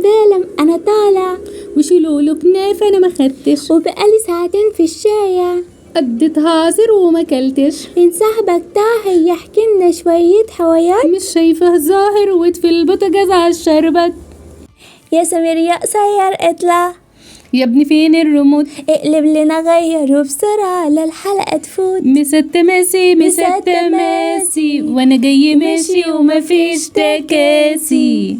فيلم أنا طالع، وشيلوا له كنافة أنا ما خدتش، وبقالي ساعتين في الشارع، قضيت هازر وما كلتش. إن صاحبك طاهر يحكي لنا شوية حوارات. مش شايفه ظاهر وفي البوتاجاز على الشربت. يا سمير يا قصير اطلع، يا ابني فين الريموت؟ اقلب لنا غيره بسرعة للحلقة تفوت. مسات ماسي وانا جاي ماشي ومفيش تكاسي.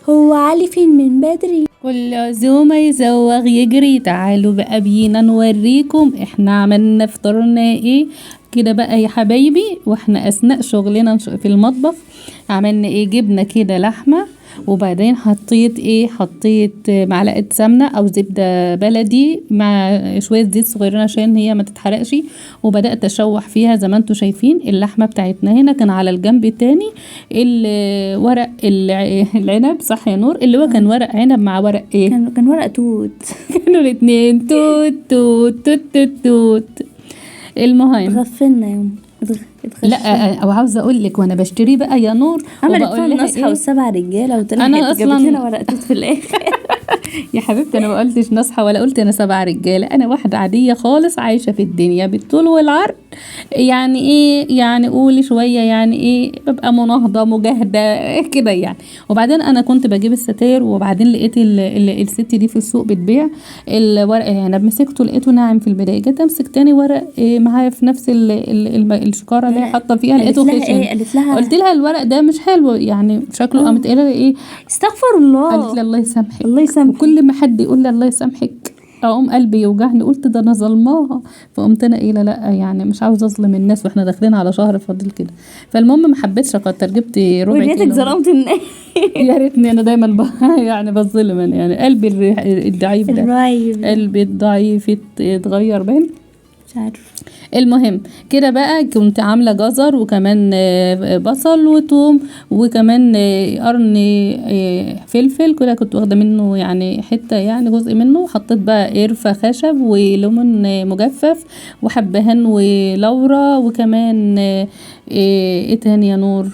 هو علي فين من بدري؟ كل عزومة يزوغ يجري. تعالوا بقى بينا نوريكم احنا عملنا فطرنا ايه كده بقى يا حبايبي. واحنا اثناء شغلنا في المطبخ عملنا ايه، جبنا كده لحمة، وبعدين حطيت معلقه سمنه او زبده بلدي مع شويه زيت صغيرين عشان هي ما تتحرقش، وبدات اشوح فيها زي ما انتم شايفين. اللحمه بتاعتنا هنا كان على الجنب التاني ورق العنب، صح يا نور؟ اللي هو كان ورق عنب مع ورق ايه، كان ورق توت. كانوا الاتنين توت توت توت توت توت. المهم اتغفلنا يوم لا او عاوزه اقول لك وانا بشتري بقى يا نور عملت فيها النصحه والسبع رجاله وطلعت انا اصلا جابت لنا ورق توت في الاخر. يا حبيبتي انا ما قلتش نصحى ولا قلت انا 7 رجاله، انا واحده عاديه خالص عايشه في الدنيا بالطول والعرض. يعني ايه يعني قولي شويه، يعني ايه ببقى مناهضه مجاهده كده يعني. وبعدين انا كنت بجيب الستاير، وبعدين لقيت الست دي في السوق بتبيع الورق انا مسكته لقيته ناعم في البدايه، جيت امسك تاني ورق معايا في نفس الشكاره اللي حاطه فيها لقيته خشن. قلت لها الورق ده مش حلو يعني شكله. قامت قايله لي ايه استغفر الله. قالت لي الله يسامحك الله يسامحك. وكل ما حد يقول لي الله يسامحك اقوم قلبي يوجعني، قلت ده انا ظلماها. فقمت انا قايله لا يعني مش عاوزه اظلم الناس واحنا داخلين على شهر فاضل كده. فالمهم ما حبيتش اكتر، جبت ربع كيلو. وريتك ظلمت الناس. يا ريتني انا دايما يعني بظلم انا، يعني قلبي الضعيف ده، قلبي الضعيف اتغير باين مش عارف. المهم كده بقى كنت عامله جزر وكمان بصل وتوم وكمان قرن فلفل كده، كنت واخده منه يعني حته يعني جزء منه. حطيت بقى قرفه خشب وليمون مجفف وحبهان ولورا وكمان ايه تاني يا نور،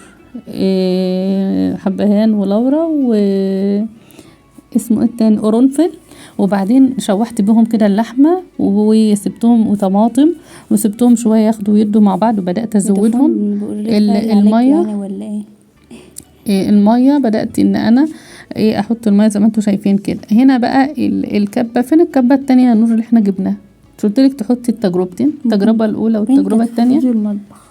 حبهان ولورا اسمه ايه التاني، قرنفل. وبعدين شوحت بهم كده اللحمه وسبتهم وطماطم وسبتهم شويه ياخدوا ويدوا مع بعض، وبدات ازودهم الميه ولا ايه الميه. بدات ان انا احط الميه زي ما انتم شايفين كده. هنا بقى الكبه، فين الكبه التانية يا نور اللي احنا جبناها؟ قلت لك تحطي التجربتين، التجربه الاولى والتجربه الثانيه. فيديو المطبخ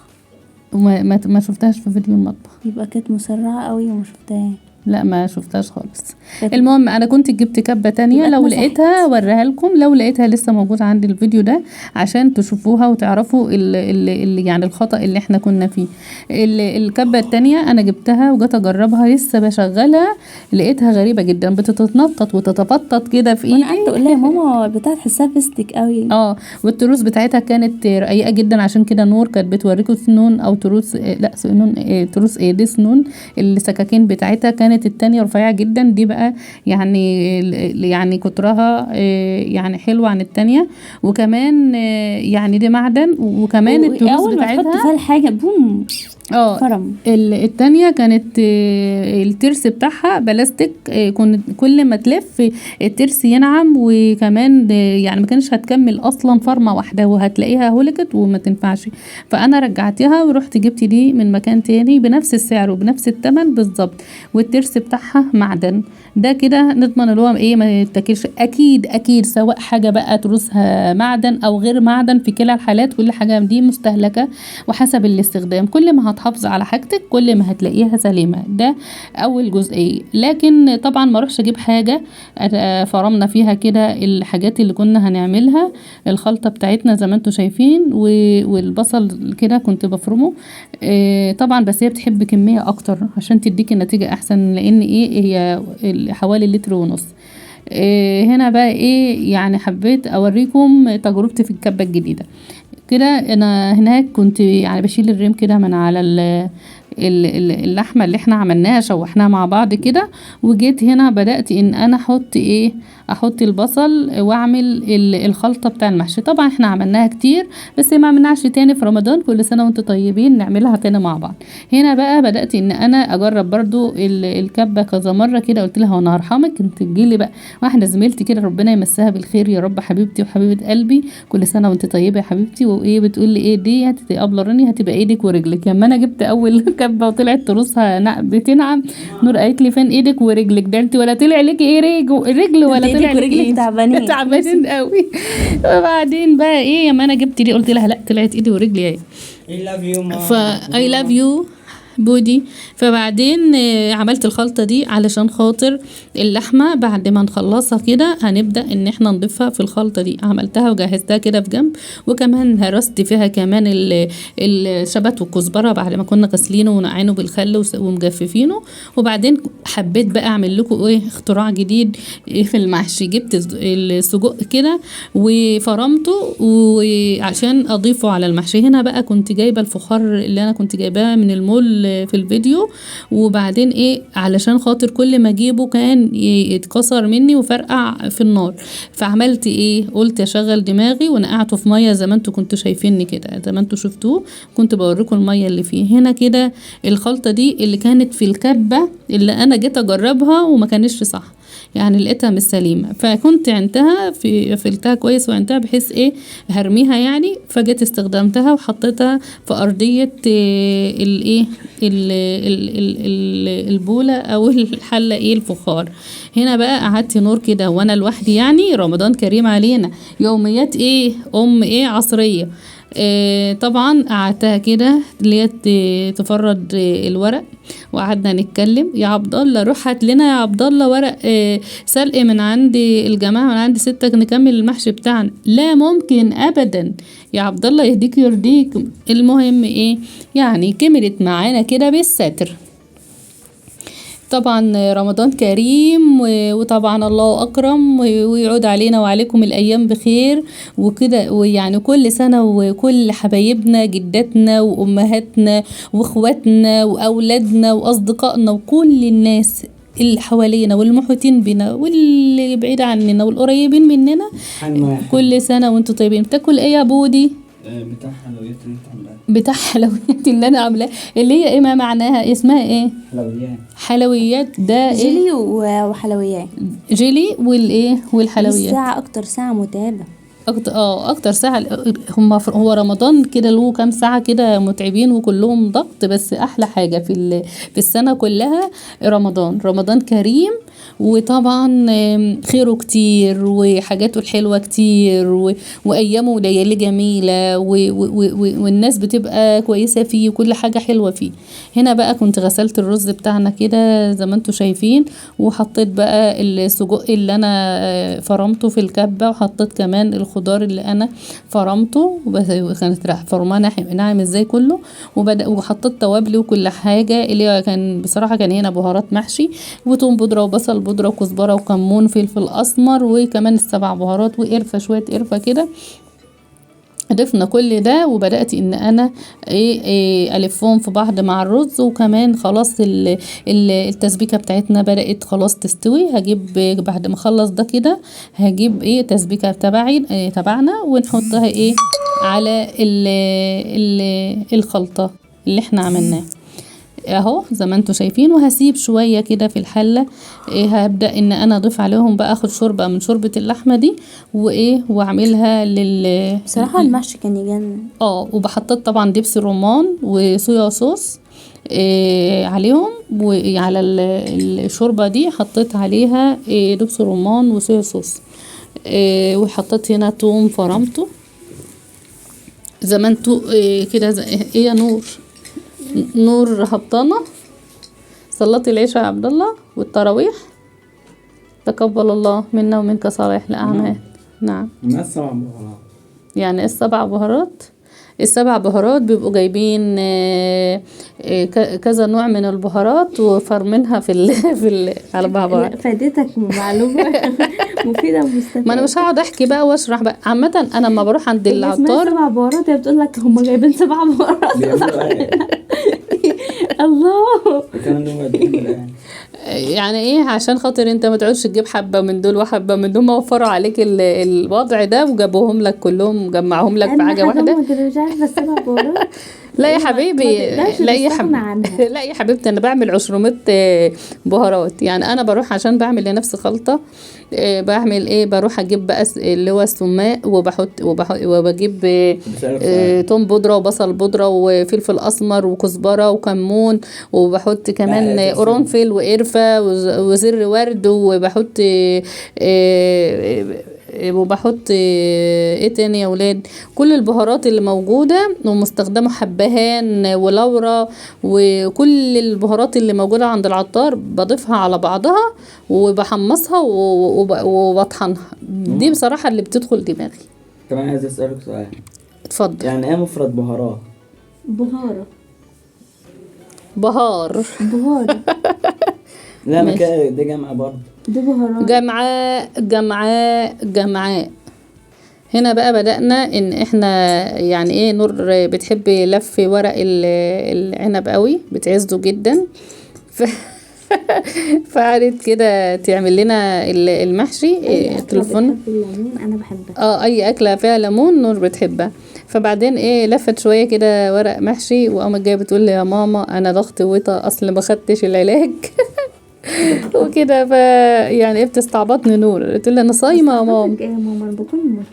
ما شفتهاش في فيديو المطبخ، يبقى كانت مسرعه قوي وما شفتهاش. لا ما شفتهاش خالص. المهم انا كنت جبت كبه تانية، لو لقيتها وريها لكم، لو لقيتها لسه موجود عندي الفيديو ده عشان تشوفوها وتعرفوا ال يعني الخطأ اللي احنا كنا فيه. الكبه التانية انا جبتها وجيت اجربها لسه بشغلها لقيتها غريبه جدا، بتتنطط وتتفطط كده في ايدي. انا قعدت اقول لها يا ماما بتاعت تحسها فيستك قوي. والتروس بتاعتها كانت رقيقه جدا، عشان كده نور كانت بتوريكم سنون او تروس، لا سنون تروس دي سنون السكاكين بتاعتها كانت التانية رفيعة جدا. دي بقى يعني كترها يعني حلوة عن التانية، وكمان يعني دي معدن، وكمان التروس بتاعتها اول ما تحط فيها الحاجة بوم فرم. التانية كانت الترس بتاعها بلاستيك، كل ما تلف الترس ينعم، وكمان يعني ما كانش هتكمل اصلا فرمة واحدة وهتلاقيها هلكت وما تنفعش. فانا رجعتها ورحت جبت دي من مكان تاني بنفس السعر وبنفس الثمن بالظبط، والترس بتاعها معدن. ده كده نضمن اللي هو ايه ما يتاكلش. اكيد سواء حاجة بقى تروسها معدن او غير معدن، في كلا الحالات كل حاجة دي مستهلكة وحسب الاستخدام. كل ما هتحافظ على حاجتك كل ما هتلاقيها سليمة. ده اول جزئية. لكن طبعا ما اروحش اجيب حاجة فرمنا فيها كده الحاجات اللي كنا هنعملها. الخلطة بتاعتنا زي ما انتم شايفين والبصل كده كنت بفرمه طبعا، بس هي بتحب كمية اكتر عشان تديك النتيجة احسن، لان هي حوالي 1.5 لتر. هنا بقى يعني حبيت اوريكم تجربتي في الكبة الجديدة. كده انا هناك كنت يعني بشيل الريم كده من على اللحمه اللي احنا عملناها شوحناها مع بعض كده. وجيت هنا بدات ان انا احط البصل واعمل الخلطه بتاع المحشي. طبعا احنا عملناها كتير بس ما عملناش تاني في رمضان، كل سنه وانتم طيبين نعملها تاني مع بعض. هنا بقى بدات ان انا اجرب برضو الكبه كذا مره كده. قلت لها وانا هرحمك انت تجيلي بقى واحده زميلتي كده ربنا يمسها بالخير يا رب، حبيبتي وحبيبه قلبي، كل سنه وانت طيبه يا حبيبتي. وايه بتقول لي ايه دي هتبقى هتبقى ايدك ورجلك. لما انا جبت اول كبه وطلعت تروسها بتنعم، نور قالت لي فين ايدك ورجلك؟ ده انت ولا طلع لك ايه رجل ولا طلع لك ايه؟ تعبانين قوي. وبعدين بقى ايه لما انا جبت دي قلت لها لا طلعت ايدي ورجلي ايه. I love you بودي. فبعدين عملت الخلطة دي علشان خاطر اللحمة بعد ما نخلصها كده هنبدأ ان احنا نضيفها في الخلطة دي. عملتها وجهزتها كده في جنب، وكمان هرست فيها كمان الشبت والكزبرة بعد ما كنا غسلينه ونقعينه بالخل ومجففينه. وبعدين حبيت بقى اعمل لكم اختراع جديد في المحشي. جبت السجق كده وفرمته وعشان اضيفه على المحشي. هنا بقى كنت جايبة الفخار اللي انا كنت جايباه من المول في الفيديو، وبعدين علشان خاطر كل ما اجيبه كان يتكسر مني وفرقع في النار. فعملت قلت اشغل دماغي ونقعته في ميه زي ما انتوا كنتوا شايفيني كده، زي ما انتوا شفتوه كنت بوريكم الميه اللي فيه. هنا كده الخلطه دي اللي كانت في الكبه اللي انا جيت اجربها وما كانش صح، يعني لقيتها مش سليمه، فكنت عندها قفلتها كويس وعندها بحيث هرميها يعني. فجيت استخدمتها وحطيتها في ارضيه البوله او الحله الفخار. هنا بقى قعدت نور كده وانا لوحدي، يعني رمضان كريم علينا، يوميات عصريه. طبعا قعدتها كده اللي هي تفرد الورق، وقعدنا نتكلم يا عبد الله روح هات لنا يا عبد الله ورق سلق من عند الجماعه من عند ستك نكمل المحشي بتاعنا. لا ممكن ابدا يا عبد الله يهديك يرضيك. المهم يعني كملت معانا كده بالستر. طبعا رمضان كريم وطبعا الله أكرم ويعود علينا وعليكم الأيام بخير وكده. ويعني كل سنة وكل حبايبنا جداتنا وأمهاتنا وإخواتنا وأولادنا وأصدقائنا وكل الناس اللي حوالينا والمحيطين بنا واللي بعيد عننا والقريبين مننا كل سنة وانتوا طيبين. بتاكل ايه يا بودي؟ بتاع حلويات اللي انت عاملاها. بتاع حلويات اللي انا عاملاها اللي هي ما معناها اسمها حلويات ده جيلي وحلويات. جيلي والحلويات. اكتر ساعة متعبة. اكتر ساعة. هو رمضان كده له كام ساعة كده متعبين وكلهم ضغط، بس احلى حاجة في السنة كلها رمضان كريم. وطبعا خيره كتير وحاجاته الحلوة كتير وايامه وليالي جميلة والناس بتبقى كويسة فيه وكل حاجة حلوة فيه. هنا بقى كنت غسلت الرز بتاعنا كده زي ما انتوا شايفين، وحطيت بقى السجق اللي انا فرمته في الكبة، وحطيت كمان الخضار اللي انا فرمته وكانت فرمانة ناعم ازاي كله. وحطيت توابلي وكل حاجة اللي كان بصراحة كان هنا بهارات محشي وتوم بودرة وبصل بودرة وكزبرة وكمون فلفل اسمر وكمان السبع بهارات وقرفة شوية قرفة كده. ضفنا كل ده وبدأت ان انا الفهم في بعض مع الرز. وكمان خلاص التسبيكة بتاعتنا بدأت خلاص تستوي. هجيب بعد ما اخلص ده كده هجيب تسبيكة تبعنا ونحطها على الخلطة اللي احنا عملناها اهو زي ما انتوا شايفين. وهسيب شوية كده في الحلة. هبدأ ان انا اضيف عليهم بقى اخد شوربة من شوربة اللحمة دي واعملها بصراحة المحشي كان يجنن. وبحطت طبعا دبس الرمان وصويا صوص عليهم. وعلى الشوربة دي حطيت عليها دبس الرمان وصويا صوص. وحطيت هنا توم فرمته زي ما انتوا كده. يا نور هبطانة صلاتي العشاء يا عبد الله والتراويح. تقبل الله منا ومنك صالح الأعمال. نعم. يعني السبع بهارات. السبع بهارات بيبقوا جايبين كذا نوع من البهارات وفرمينها على بعض. فادتك معلومة مفيدة ومستفيدة. ما انا مش هقعد احكي بقى واشرح بقى. عامة انا لما بروح عند العطار سبع بهارات هي بتقول لك هم جايبين 7 بهارات. الله. الكلام ده موجود الآن. يعني ايه؟ عشان خاطر انت ما تقعدش تجيب حبه من دول وحبه من دول، ما وفروا عليك الوضع ده وجابوهم لك كلهم، جمعهم لك في حاجه واحده. مش عارفه السبع بهارات. لا يا ما حبيبي، تقدرش لا يا تستغنى عنها. لا يا حبيبتي، انا بعمل 200 بهارات. يعني انا بروح عشان بعمل لنفسي خلطه، بعمل ايه؟ بروح اجيب بقى اللي هو السماق، وبجيب بسألك سؤال. توم بودره وبصل بودره وفلفل اسمر وكزبره وكمون، وبحط كمان لا، قرنفل وقرفه وزر ورد، وبحط ايه تاني يا ولاد؟ كل البهارات اللي موجودة ومستخدمة، حبهان ولورا وكل البهارات اللي موجودة عند العطار بضيفها على بعضها وبحمصها وبطحنها. دي بصراحة اللي بتدخل دماغي. كمان عايز أسألك سؤال. اتفضل. يعني ايه مفرد بهارات؟ بهارة. بهار. بهارة. لا، ما ماشي. كده ده جمع برضه. دي بهارات. جمعاء. هنا بقى بدأنا ان احنا يعني ايه، نور بتحب لف ورق العنب قوي، بتعزه جدا. فقعدت كده تعمل لنا المحشي. تليفون. الليمون انا بحبها. اي اكله فيها ليمون نور بتحبها. فبعدين ايه، لفت شويه كده ورق محشي، وقامت جايه بتقول لي يا ماما انا ضغط وطا، اصل ما خدتش العلاج. وكده يعني ايه، بتستعبطني نور. قلت لها انا صايمه يا ماما. ايه يا ماما، انا بكون موت.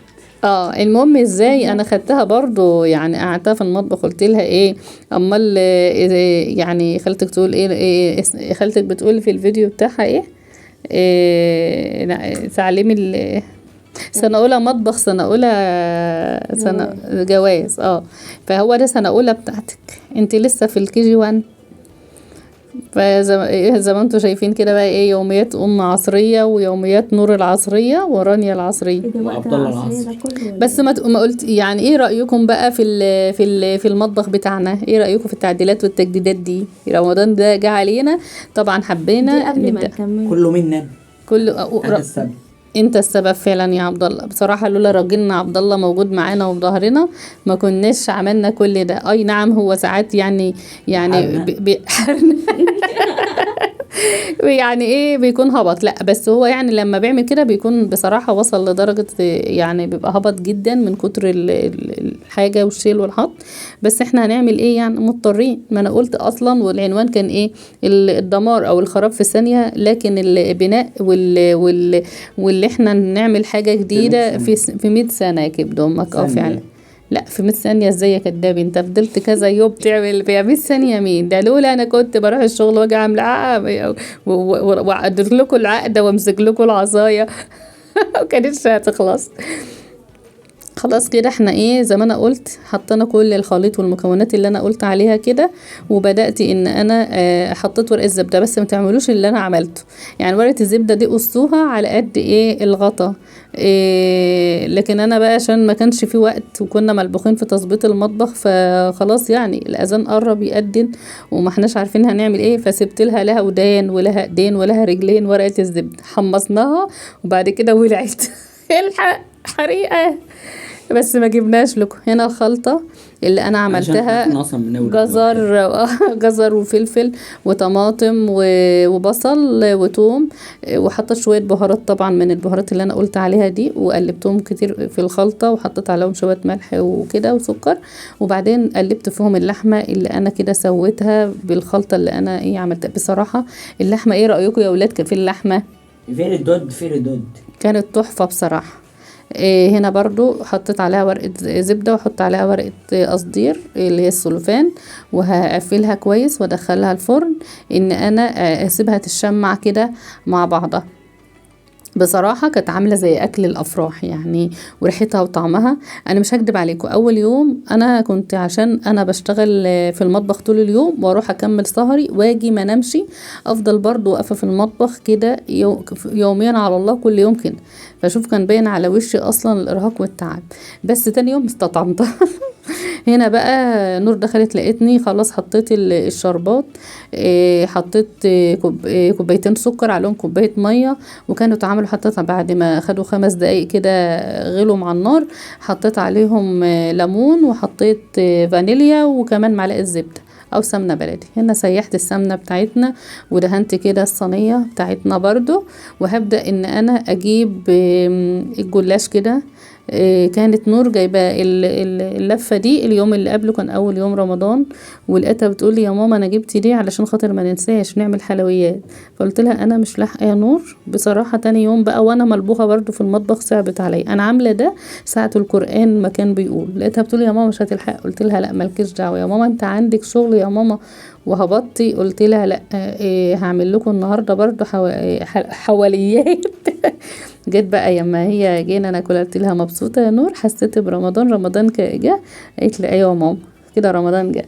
المهم ازاي انا خدتها برضو، يعني قعدتها في المطبخ قلت لها ايه، امال يعني خالتك تقول ايه خالتك بتقول في الفيديو بتاعها تعليم سنة أولى مطبخ، سنة أولى سنة جواز. فهو ده سنة أولى بتاعتك، انت لسه في الكي جي 1. زي ما انتوا شايفين كده بقى ايه، يوميات ام عصريه ويوميات نور العصريه ورانيا العصريه. ايه ده وقت وعبد الله العصرية ده العصر. كله؟ بس ما قلت يعني ايه رايكم بقى في المطبخ بتاعنا؟ ايه رايكم في التعديلات والتجديدات دي؟ رمضان ده جه علينا طبعا، دي حبينا قبل ما نبدا. نكمل. كله منا. أنا السبب. انت السبب فعلا يا عبد الله. بصراحه لولا راجلنا عبد الله موجود معانا وفي ظهرنا ما كناش عملنا كل ده. اي نعم، هو ساعات يعني بيحرنا. يعني ايه، بيكون هبط. لا بس هو يعني لما بيعمل كده بيكون بصراحة وصل لدرجة يعني بيبقى هبط جدا من كتر الحاجة والشيل والحط. بس احنا هنعمل ايه يعني، مضطرين. ما انا قلت اصلا، والعنوان كان ايه، الدمار او الخراب في ثانية، لكن البناء واللي احنا نعمل حاجة جديدة في 100 سنة يا كبد امك. فعلا. لا، في 100 ثانية ازاي يا كداب؟ انت فضلت كذا يوم تعمل في 100 ثانية. مين ده؟ لولا انا كنت بروح الشغل واجي عامله عقد واقدر لكم العقده وامسك لكم العصايه. وكانتش هتخلص. خلاص كده احنا ايه، زي ما انا قلت حطينا كل الخليط والمكونات اللي انا قلت عليها كده، وبدأت ان انا حطيت ورق الزبدة. بس ما تعملوش اللي انا عملته. يعني ورقة الزبدة دي قصوها على قد ايه الغطا. لكن انا بقى عشان ما كانش في وقت وكنا ملبوخين في تظبيط المطبخ، فخلاص يعني الاذان قرب يأذن وما احناش عارفين هنعمل ايه، فسبت لها ودان ولها ايدين ولها رجلين ورقة الزبدة، حمصناها وبعد كده ولعت. الحق حريقة. بس ما جبناش لكم. هنا الخلطة اللي انا عملتها، جزر وفلفل وطماطم وبصل وتوم، وحطيت شوية بهارات طبعا من البهارات اللي انا قلت عليها دي، وقلبتهم كتير في الخلطة، وحطيت عليهم شوية ملح وكده وسكر، وبعدين قلبت فيهم اللحمة اللي انا كده سويتها بالخلطة اللي انا عملتها. بصراحة اللحمة ايه رأيكم يا ولاد في اللحمة؟ فيري دود. كانت تحفة بصراحة. هنا برضو حطيت عليها ورقة زبدة، وحط عليها ورقة قصدير اللي هي السلوفان، وهقفلها كويس وادخلها الفرن ان انا اسيبها تشمع كده مع بعضها. بصراحة كانت عاملة زي أكل الأفراح يعني، وريحتها وطعمها. أنا مش هكدب عليكم، أول يوم أنا كنت عشان أنا بشتغل في المطبخ طول اليوم وأروح أكمل سهري واجي ما نمشي، أفضل برضو واقفة في المطبخ كده يوميا على الله كل يوم كده. فشوف كان باين على وشي أصلا الإرهاق والتعب، بس تاني يوم استطعمتها. هنا بقى نور دخلت لقيتني خلاص حطيت الشربات. حطيت كوبايتين سكر عليهم كوباية مية، وكانوا اتعملوا حطيتها بعد ما خدوا 5 دقايق كده غلوا مع النار. حطيت عليهم ليمون، وحطيت فانيليا، وكمان معلقة زبدة. او سمنة بلدي. هنا سيحت السمنة بتاعتنا ودهنت كده الصينية بتاعتنا برضو، وهبدأ ان انا اجيب الجلاش كده. كانت نور جايبه اللفه دي اليوم اللي قبله، كان اول يوم رمضان، ولقيتها بتقولي يا ماما انا جبت دي علشان خاطر ما ننساش نعمل حلويات. فقلت لها انا مش لاحقه يا نور بصراحه. تاني يوم بقى وانا ملبوخه برضو في المطبخ صعبت عليا، انا عامله ده ساعه القران ما كان بيقول. لقيتها بتقولي يا ماما مش هتلحق. قلت لها لا مالكيش دعوه يا ماما، انت عندك شغل يا ماما وهبطي. قلت لها لا هعمل لكم النهارده برضو حواليات. جيت بقى يما هي جينا ناكل، قلت لها مبسوطه يا نور، حسيت برمضان؟ رمضان جه؟ قالت لي ايوه ماما كده رمضان جه.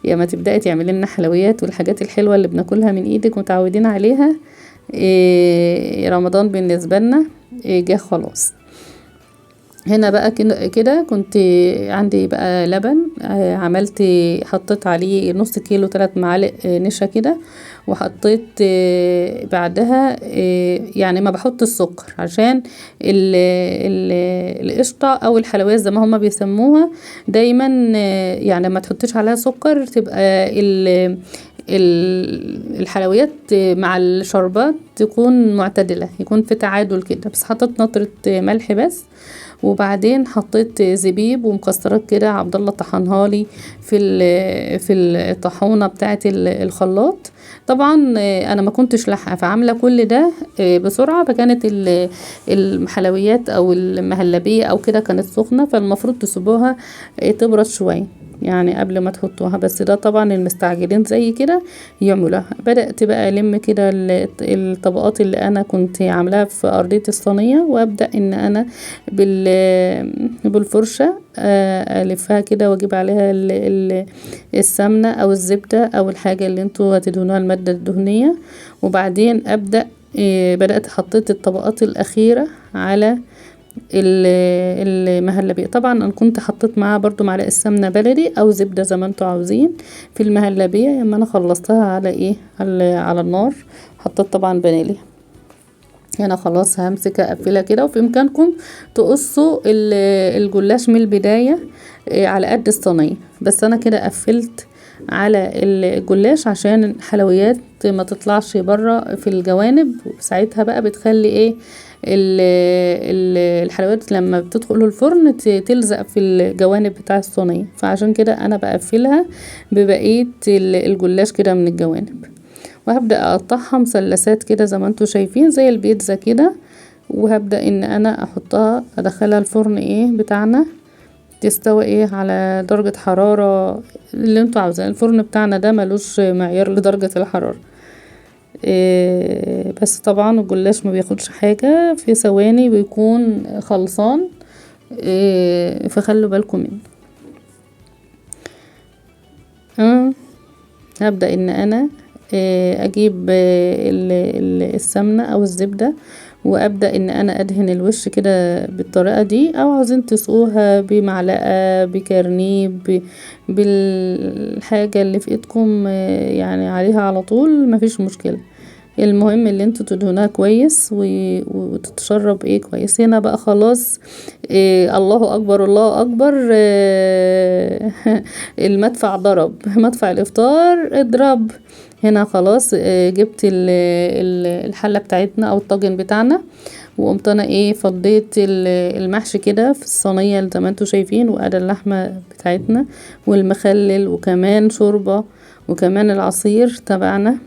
يا ما تبداي تعملي لنا حلويات والحاجات الحلوه اللي بناكلها من ايدك متعودين عليها. رمضان بالنسبه لنا جه خلاص. هنا بقى كده كنت عندي بقى لبن، عملت حطيت عليه نص كيلو 3 معالق نشا كده، وحطيت بعدها يعني ما بحط السكر عشان القشطة او الحلويات زي ما هما بيسموها دايما، يعني ما تحطيش عليها سكر، تبقى الحلويات مع الشربات تكون معتدلة، يكون في تعادل كده. بس حطيت نطرة ملح بس، وبعدين حطيت زبيب ومكسرات كده عبد الله طحنها لي في الطحونه بتاعه الخلاط. طبعا انا ما كنتش لاحقه، فعامله كل ده بسرعه، فكانت الحلويات او المهلبيه او كده كانت سخنه، فالمفروض تسيبوها تبرد شويه يعني قبل ما تحطوها. بس ده طبعا المستعجلين زي كده يعملوها. بدأت بقى ألم كده الطبقات اللي أنا كنت عاملاها في أرضية الصينية، وأبدأ إن أنا بالفرشة ألفها كده، وأجيب عليها السمنة أو الزبدة أو الحاجة اللي انتوا هتدهنوها المادة الدهنية. وبعدين بدأت حطيت الطبقات الأخيرة على المهلبية. طبعا انا كنت حطيت معاها برضو معلقه سمنه بلدي او زبده زي ما انتوا عاوزين في المهلبيه. لما انا خلصتها على على النار حطيت طبعا فانيليا. هنا خلاص همسك اقفلها كده، وفي امكانكم تقصوا الجلاش من البدايه على قد الصينيه، بس انا كده قفلت على الجلاش عشان الحلويات ما تطلعش بره في الجوانب، وساعتها بقى بتخلي الحلويات لما بتدخل الفرن تلزق في الجوانب بتاع الصينيه. فعشان كده انا بقفلها ببقيه الجلاش كده من الجوانب، وهبدأ اقطعها مثلثات كده زي ما انتوا شايفين زي البيتزا كده، وهبدأ ان انا احطها ادخلها الفرن بتاعنا تستوي على درجة حرارة اللي انتوا عاوزين. الفرن بتاعنا ده ملوش معيار لدرجة الحرارة، بس طبعا الجلاش ما بياخدش حاجة، في ثواني بيكون خلصان، فخلوا بالكم منه. هبدأ ان انا اجيب السمنة او الزبدة، وابدأ ان انا ادهن الوش كده بالطريقة دي، او عاوزين تسقوها بمعلقة بكرنيب بالحاجة اللي في ايدكم يعني عليها على طول مفيش مشكلة. المهم اللي انتوا تدهنوها كويس وتتشرب كويس. هنا بقى خلاص الله اكبر الله اكبر، المدفع ضرب، مدفع الافطار اضرب. هنا خلاص جبت الحلة بتاعتنا او الطاجن بتاعنا، وقمت انا فضيت المحشي كده في الصينية زي ما انتوا شايفين، وادي اللحمة بتاعتنا والمخلل وكمان شوربة وكمان العصير تبعنا.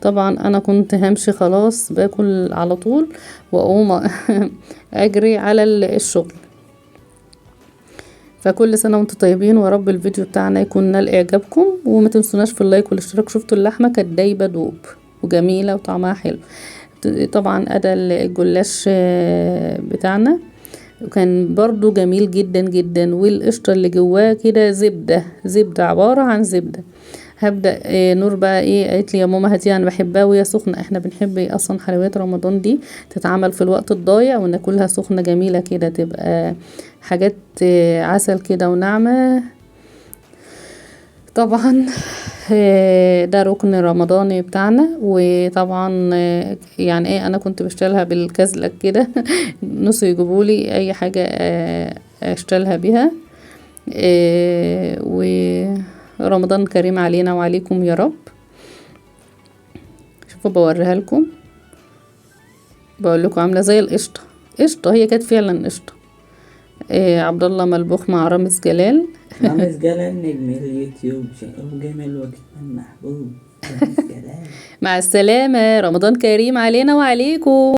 طبعا انا كنت همشي خلاص باكل على طول واقوم اجري على الشغل. فكل سنة وانتم طيبين، ورب الفيديو بتاعنا يكون نال اعجابكم، وما تنسوناش في اللايك والاشتراك. شفتوا اللحمة كانت دايبة دوب وجميلة وطعمها حلو. طبعا ادى الجلاش بتاعنا وكان برضو جميل جدا جدا، والقشطة اللي جواه كده زبدة عبارة عن زبدة. هبدأ نور بقى قالت لي يا ماما هاتيها انا بحبها وهي سخنة. احنا بنحب اصلا حلويات رمضان دي تتعمل في الوقت الضايع وناكلها سخنة جميلة كده، تبقى حاجات عسل كده وناعمة. طبعا ده ركن رمضاني بتاعنا. وطبعا يعني انا كنت بشتغلها بالكزلك كده نص يجيبولي اي حاجة اشتغلها بيها. رمضان كريم علينا وعليكم يا رب. شوفوا بوريها لكم، بقول لكم عامله زي القشطه، قشطه هي كانت فعلا قشطه. عبد الله ملبوخ مع رامز جلال. رامز جلال نجم اليوتيوب، شقي وجميل وكمان محبوب. رامز جلال. مع السلامه، رمضان كريم علينا وعليكم.